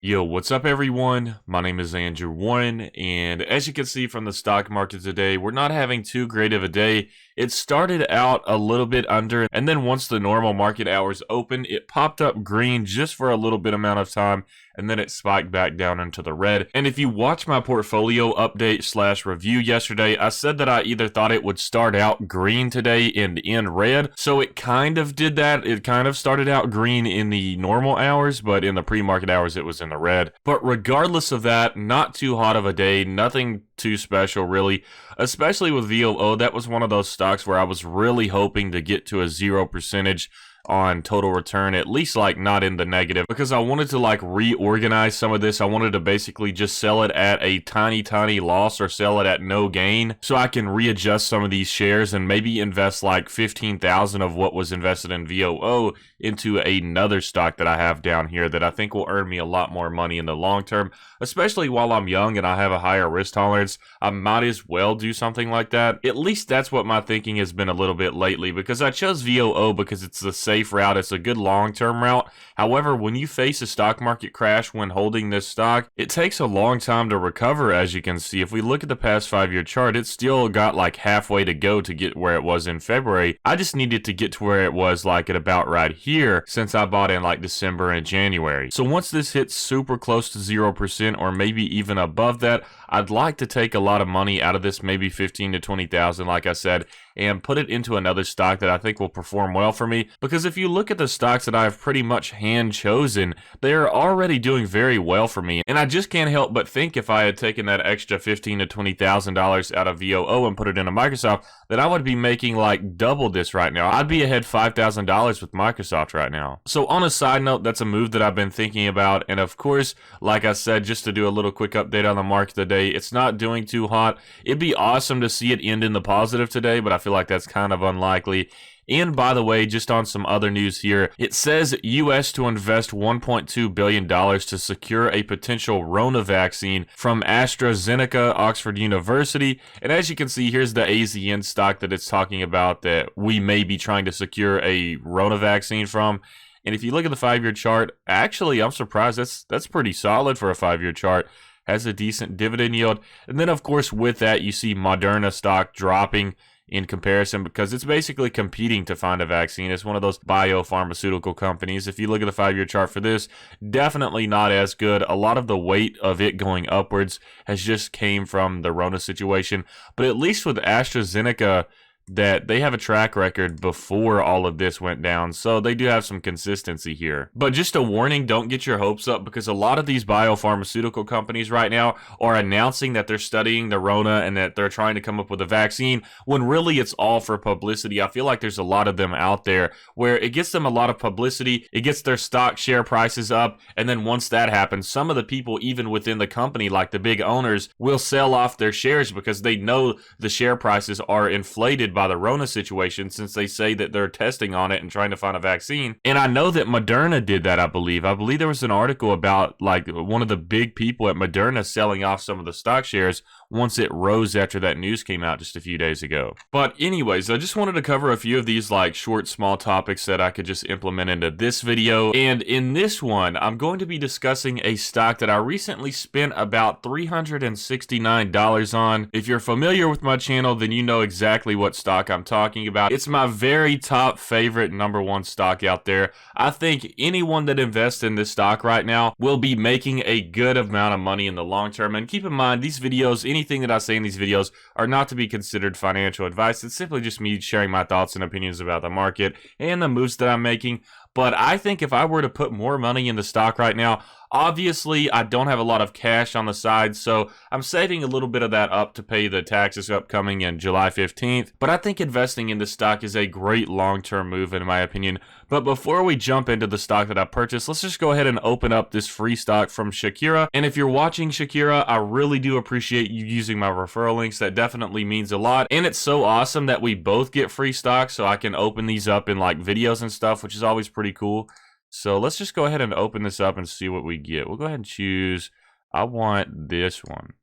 Yo, what's up everyone? My name is Andrew Warren, and as you can see from the stock market today, we're not having too great of a day. It started out a little bit under, and then once the normal market hours opened, it popped up green just for a little bit amount of time, and then it spiked back down into the red. And if you watch my portfolio update slash review yesterday, I said that I either thought it would start out green today and end red, so it kind of did that. It kind of started out green in the normal hours, but in the pre-market hours it was in the red. But regardless of that, not too hot of a day, nothing too special really, especially with VOO. That was one of those stocks where I was really hoping to get to a 0% on total return, at least like not in the negative, because I wanted to like reorganize some of this. I wanted to basically just sell it at a tiny loss or sell it at no gain so I can readjust some of these shares and maybe invest like 15,000 of what was invested in VOO into another stock that I have down here that I think will earn me a lot more money in the long term, especially while I'm young and I have a higher risk tolerance. I might as well do something like that. At least that's what my thinking has been a little bit lately, because I chose VOO because it's the safe route. It's a good long-term route. However, when you face a stock market crash when holding this stock, it takes a long time to recover. As you can see, if we look at the past 5-year chart, it's still got like halfway to go to get where it was in February. I just needed to get to where it was like at about right here since I bought in like December and January. So once this hits super close to 0% or maybe even above that, I'd like to take a lot of money out of this, maybe 15 to 20,000 like I said, and put it into another stock that I think will perform well for me. Because if you look at the stocks that I've pretty much hand chosen, they're already doing very well for me. And I just can't help but think if I had taken that extra $15 to $20,000 out of VOO and put it into Microsoft, that I would be making like double this right now. I'd be ahead $5,000 with Microsoft right now. So on a side note, that's a move that I've been thinking about. And of course, like I said, just to do a little quick update on the market today, it's not doing too hot. It'd be awesome to see it end in the positive today, but I feel like that's kind of unlikely. And by the way, just on some other news here, it says US to invest $1.2 billion to secure a potential Rona vaccine from AstraZeneca, Oxford University. And as you can see, here's the AZN stock that it's talking about that we may be trying to secure a Rona vaccine from. And if you look at the 5-year chart, actually, I'm surprised. That's pretty solid for a 5-year chart. Has a decent dividend yield. And then, of course, with that, you see Moderna stock dropping in comparison because it's basically competing to find a vaccine. It's one of those biopharmaceutical companies. If you look at the 5-year chart for this, definitely not as good. A lot of the weight of it going upwards has just came from the Rona situation. But at least with AstraZeneca, that they have a track record before all of this went down, so they do have some consistency here. But just a warning, don't get your hopes up, because a lot of these biopharmaceutical companies right now are announcing that they're studying the Rona and that they're trying to come up with a vaccine, when really it's all for publicity. I feel like there's a lot of them out there where it gets them a lot of publicity, it gets their stock share prices up, and then once that happens, some of the people even within the company, like the big owners, will sell off their shares because they know the share prices are inflated by the Rona situation, since they say that they're testing on it and trying to find a vaccine. And I know that Moderna did that, I believe. I believe there was an article about like one of the big people at Moderna selling off some of the stock shares once it rose after that news came out just a few days ago. But anyways, I just wanted to cover a few of these like short, small topics that I could just implement into this video. And in this one, I'm going to be discussing a stock that I recently spent about $369 on. If you're familiar with my channel, then you know exactly what stock I'm talking about. It's my very top favorite #1 stock out there. I think anyone that invests in this stock right now will be making a good amount of money in the long term. And keep in mind, these videos, anything that I say in these videos are not to be considered financial advice. It's simply just me sharing my thoughts and opinions about the market and the moves that I'm making. But I think if I were to put more money in the stock right now, obviously I don't have a lot of cash on the side, so I'm saving a little bit of that up to pay the taxes upcoming in July 15th. But I think investing in this stock is a great long-term move in my opinion. But before we jump into the stock that I purchased, let's just go ahead and open up this free stock from Shakira. And if you're watching Shakira, I really do appreciate you using my referral links. That definitely means a lot. And it's so awesome that we both get free stock, so I can open these up in like videos and stuff, which is always pretty cool. So let's just go ahead and open this up and see what we get. We'll go ahead and choose, I want this one.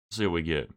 Let's see what we get.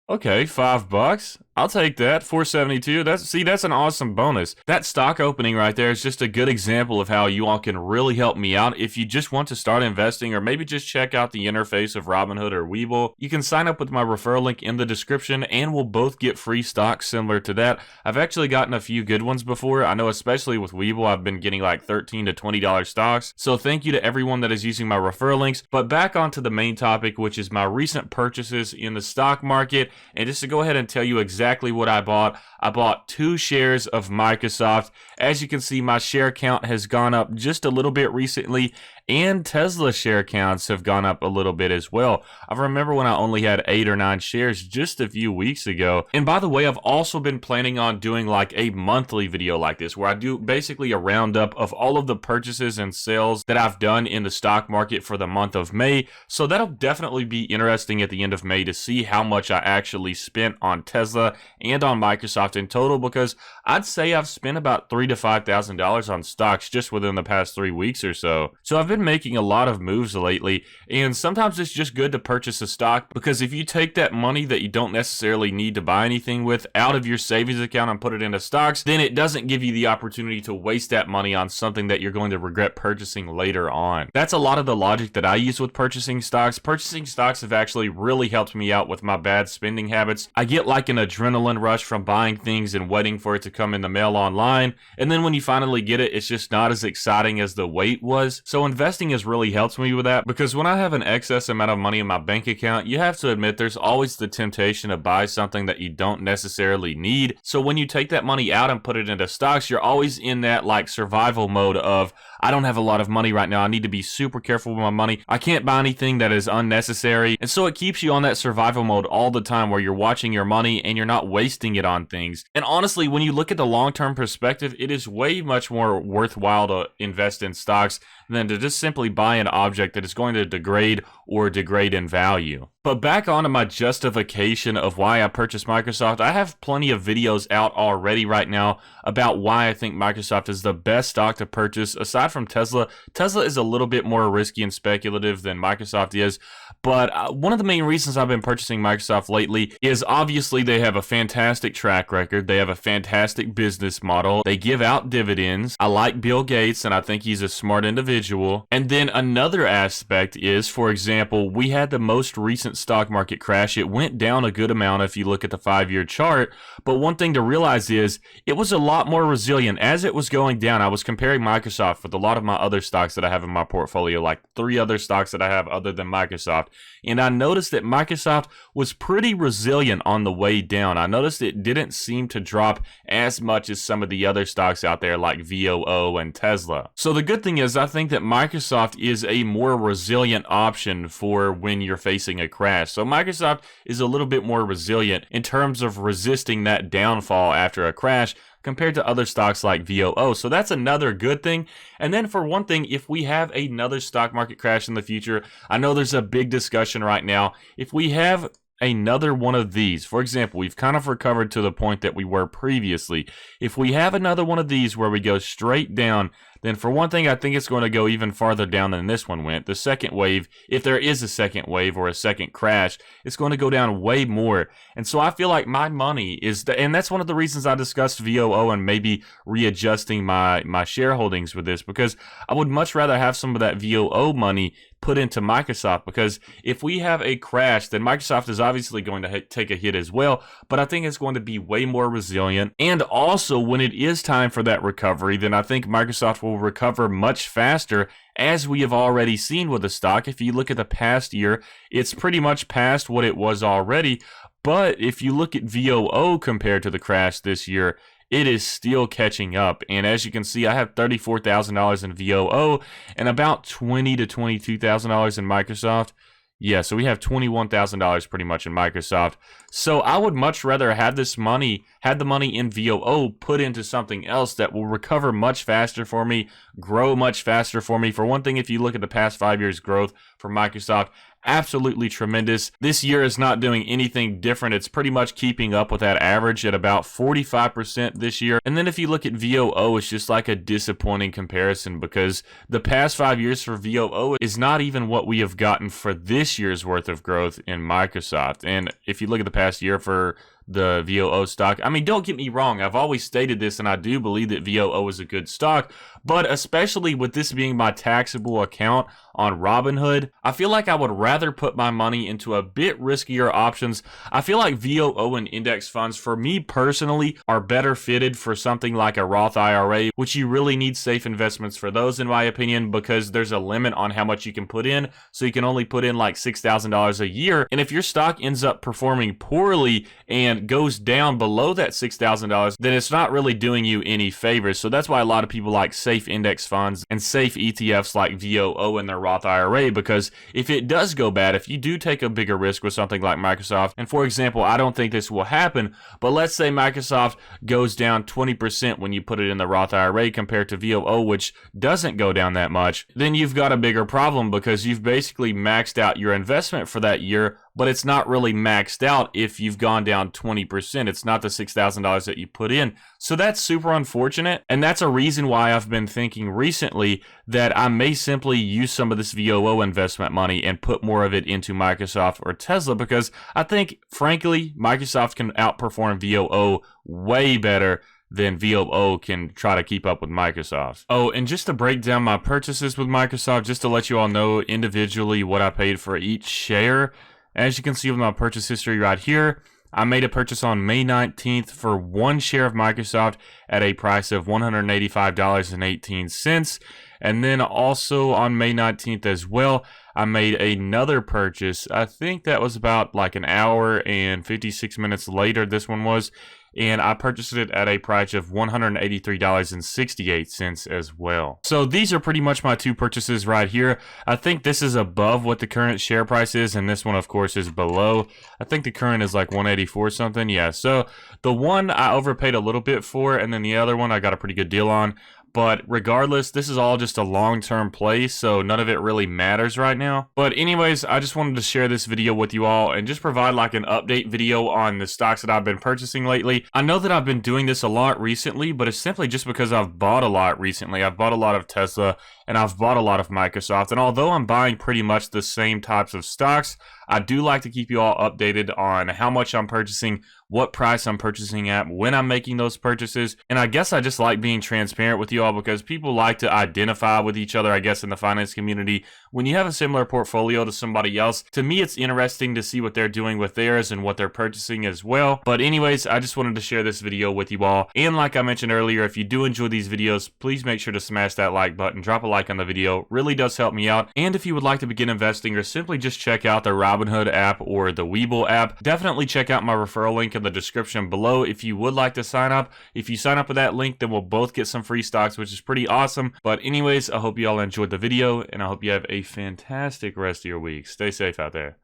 Okay, $5. I'll take that. 472. That's an awesome bonus. That stock opening right there is just a good example of how you all can really help me out. If you just want to start investing or maybe just check out the interface of Robinhood or Webull, you can sign up with my referral link in the description and we'll both get free stocks similar to that. I've actually gotten a few good ones before. I know especially with Webull, I've been getting like $13 to $20 stocks. So thank you to everyone that is using my referral links. But back onto the main topic, which is my recent purchases in the stock market. And just to go ahead and tell you exactly what I bought 2 shares of Microsoft. As you can see, my share count has gone up just a little bit recently, and Tesla share counts have gone up a little bit as well. I remember when I only had 8 or 9 shares just a few weeks ago. And by the way, I've also been planning on doing like a monthly video like this, where I do basically a roundup of all of the purchases and sales that I've done in the stock market for the month of May. So that'll definitely be interesting at the end of May to see how much I actually spent on Tesla and on Microsoft in total, because I'd say I've spent about $3,000 to $5,000 on stocks just within the past 3 weeks or so. So I've been making a lot of moves lately, and sometimes it's just good to purchase a stock, because if you take that money that you don't necessarily need to buy anything with out of your savings account and put it into stocks, then it doesn't give you the opportunity to waste that money on something that you're going to regret purchasing later on. That's a lot of the logic that I use with purchasing stocks. Purchasing stocks have actually really helped me out with my bad spending habits. I get like an adrenaline rush from buying things and waiting for it to come in the mail online, and then when you finally get it, it's just not as exciting as the wait was. So investing has really helped me with that, because when I have an excess amount of money in my bank account, you have to admit there's always the temptation to buy something that you don't necessarily need. So when you take that money out and put it into stocks, you're always in that like survival mode of, I don't have a lot of money right now, I need to be super careful with my money, I can't buy anything that is unnecessary. And so it keeps you on that survival mode all the time, where you're watching your money and you're not wasting it on things. And honestly, when you look at the long-term perspective, it is way much more worthwhile to invest in stocks than to just simply buy an object that is going to degrade in value. But back onto my justification of why I purchased Microsoft, I have plenty of videos out already right now about why I think Microsoft is the best stock to purchase aside from Tesla. Tesla is a little bit more risky and speculative than Microsoft is, but one of the main reasons I've been purchasing Microsoft lately is obviously they have a fantastic track record, they have a fantastic business model, they give out dividends, I like Bill Gates and I think he's a smart individual. And then another aspect is, for example, we had the most recent stock market crash. It went down a good amount if you look at the 5-year chart, but one thing to realize is it was a lot more resilient. As it was going down, I was comparing Microsoft with a lot of my other stocks that I have in my portfolio, like 3 other stocks that I have other than Microsoft, and I noticed that Microsoft was pretty resilient on the way down. I noticed it didn't seem to drop as much as some of the other stocks out there like VOO and Tesla. So the good thing is I think that Microsoft is a more resilient option for when you're facing a crash. So Microsoft is a little bit more resilient in terms of resisting that downfall after a crash compared to other stocks like VOO. So that's another good thing. And then for one thing, if we have another stock market crash in the future, I know there's a big discussion right now. If we have another one of these, for example, we've kind of recovered to the point that we were previously. If we have another one of these where we go straight down, then for one thing, I think it's going to go even farther down than this one went. The second wave, if there is a second wave or a second crash, it's going to go down way more. And so I feel like my money is, and that's one of the reasons I discussed VOO and maybe readjusting my shareholdings with this, because I would much rather have some of that VOO money put into Microsoft, because if we have a crash, then Microsoft is obviously going to take a hit as well, but I think it's going to be way more resilient. And also, when it is time for that recovery, then I think Microsoft will recover much faster, as we have already seen with the stock. If you look at the past year, it's pretty much past what it was already, but if you look at VOO compared to the crash this year, it is still catching up. And as you can see, I have $34,000 in VOO and about $20,000 to $22,000 in Microsoft. Yeah, so we have $21,000 pretty much in Microsoft. So I would much rather have this money, had the money in VOO put into something else that will recover much faster for me, grow much faster for me. For one thing, if you look at the past 5 years growth for Microsoft, absolutely tremendous. This year is not doing anything different. It's pretty much keeping up with that average at about 45% this year. And then if you look at VOO, it's just like a disappointing comparison, because the past 5 years for VOO is not even what we have gotten for this year's worth of growth in Microsoft. And if you look at the past year for the VOO stock. I mean, don't get me wrong. I've always stated this, and I do believe that VOO is a good stock, but especially with this being my taxable account on Robinhood, I feel like I would rather put my money into a bit riskier options. I feel like VOO and index funds, for me personally, are better fitted for something like a Roth IRA, which you really need safe investments for those, in my opinion, because there's a limit on how much you can put in. So you can only put in like $6,000 a year. And if your stock ends up performing poorly and goes down below that $6,000, then it's not really doing you any favors. So that's why a lot of people like safe index funds and safe ETFs like VOO and their Roth IRA, because if it does go bad, if you do take a bigger risk with something like Microsoft, and for example, I don't think this will happen, but let's say Microsoft goes down 20% when you put it in the Roth IRA compared to VOO, which doesn't go down that much, then you've got a bigger problem because you've basically maxed out your investment for that year, but it's not really maxed out if you've gone down 20%. It's not the $6,000 that you put in. So that's super unfortunate. And that's a reason why I've been thinking recently that I may simply use some of this VOO investment money and put more of it into Microsoft or Tesla, because I think, frankly, Microsoft can outperform VOO way better than VOO can try to keep up with Microsoft. Oh, and just to break down my purchases with Microsoft, just to let you all know individually what I paid for each share. As you can see with my purchase history right here, I made a purchase on May 19th for one share of Microsoft at a price of $185.18. And then also on May 19th as well, I made another purchase. I think that was about like an hour and 56 minutes later, this one was. And I purchased it at a price of $183.68 as well. So these are pretty much my two purchases right here. I think this is above what the current share price is, and this one, of course, is below. I think the current is like 184 something. Yeah, so the one I overpaid a little bit for, and then the other one I got a pretty good deal on. But regardless, this is all just a long-term play, so none of it really matters right now. But anyways, I just wanted to share this video with you all and just provide like an update video on the stocks that I've been purchasing lately. I know that I've been doing this a lot recently, but it's simply just because I've bought a lot recently. I've bought a lot of Tesla and I've bought a lot of Microsoft. And although I'm buying pretty much the same types of stocks, I do like to keep you all updated on how much I'm purchasing, what price I'm purchasing at, when I'm making those purchases. And I guess I just like being transparent with you all because people like to identify with each other, I guess, in the finance community. When you have a similar portfolio to somebody else, to me, it's interesting to see what they're doing with theirs and what they're purchasing as well. But anyways, I just wanted to share this video with you all. And like I mentioned earlier, if you do enjoy these videos, please make sure to smash that like button, drop a like on the video. It really does help me out. And if you would like to begin investing or simply just check out the Robinhood app or the Webull app, definitely check out my referral link in the description below if you would like to sign up. If you sign up with that link, then we'll both get some free stocks, which is pretty awesome. But anyways, I hope you all enjoyed the video, and I hope you have a fantastic rest of your week. Stay safe out there.